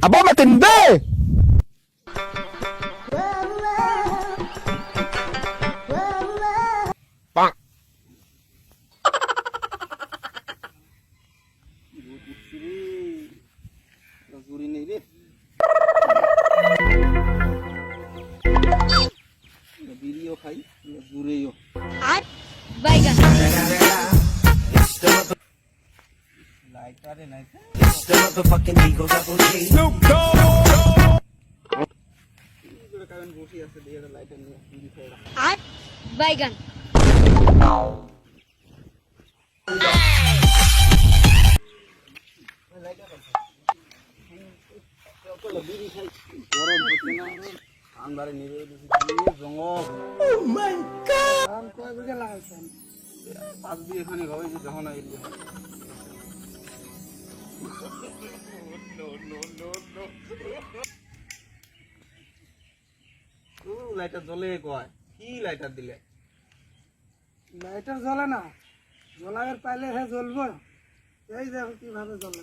Aba matindi! Pak! Baigan. Snoop Dogg! Baigan. Oh my god! I'm going to লাগাইছেন 5 বিঘা খানি হবে যে যখন আইলো লাইটার জ্বলে কয় কি লাইটার দিলে লাইটার জ্বলে না জ্বলাবার পাইলে হে জ্বলবো এই দেখো কিভাবে জ্বলে